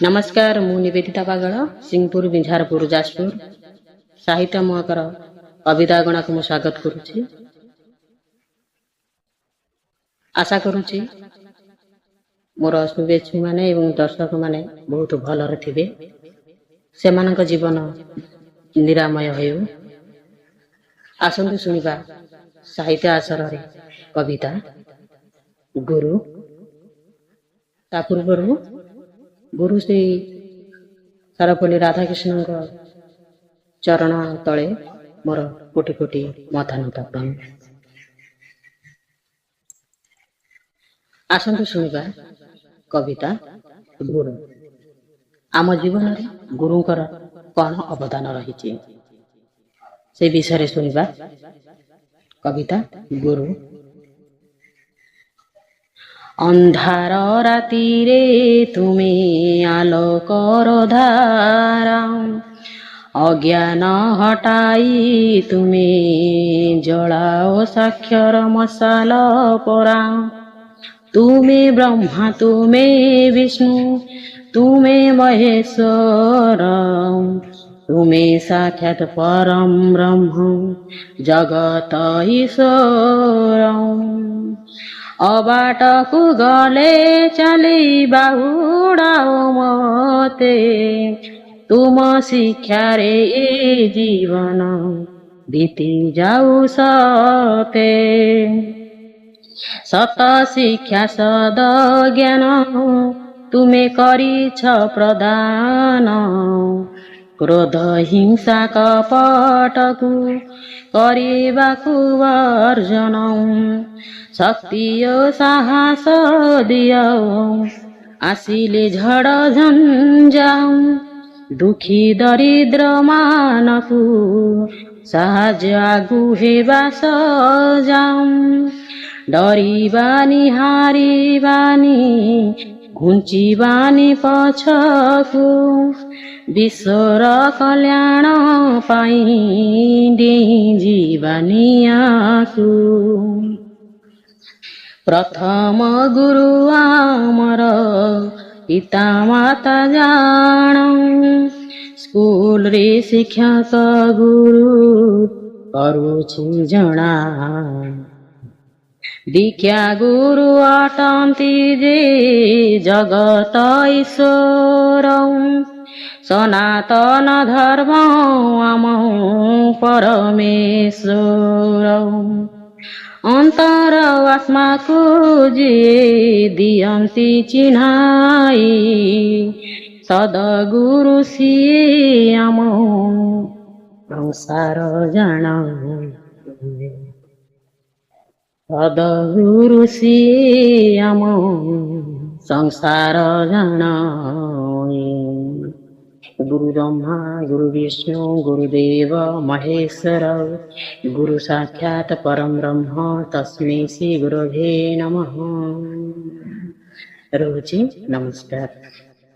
नमस्कार, मु निवेदिता पागल सिंहपुर बिंझारपुर जाजपुर साहित्य महकर कविता गणा को स्वागत करुच्ची। आशा करुच्ची मोर शुभेच्छु माने एवं दर्शक माने बहुत भल थे से जीवन निरामय हो। आसतु शुणा साहित्य आसर कविता गुरु ता पूर्व गुरु श्री सारपल्ली राधाकृष्ण चरण तले मोर कोटि कोटि मथानता प्रणाम। आसतु शुणा कविता गुरु। आम जीवन में गुरुंकर कौन अवदान रही से विषय शुणा। कविता गुरु। अंधार राति रे तुमे आलोकर धारा अज्ञान हटाई तुमे जलाओ साक्षर मशाल परा। तुमे ब्रह्मा तुमे विष्णु तुमे महेश्वर तुमे साक्षात परम ब्रह्म जगत ईश्वर। अबाटकु गले चली बाहुडाओ मते तुम शिक्षा रे ए जीवन बीती जाऊ सते। सत शिक्षा सद ज्ञान तुमे करिछ प्रदान क्रोध हिंसा कपटकु करिबाकु वर्जन। शक्ति साहस दियो आसिले झड़ झंझाऊ दुखी दरिद्र मानकु साहाଯ୍ୟ आगु हेबा सजाऊ। डरिबानी हारिबानी घुंचिबानी पछकु विश्वर कल्याण पाई डेई जीवानी आकु। प्रथम गुरु आमर पिता माता जान स्कूल रे शिक्षक गुरु करुछु जना। दीक्षा गुरु अटंती जे जगत ईश्वर सनातन धर्म आम परमेश्वर। अंतर आत्मा को जे दियंती चिन्हाई सदगुरु सिए आम संसार जान। सदगुरु सिए आम संसार जान। गुरु ब्रह्मा गुरु विष्णु गुरुदेव महेश्वर गुरु साक्षात परम ब्रह्म तस्मै श्री गुरवे नमः। रोजी नमस्कार।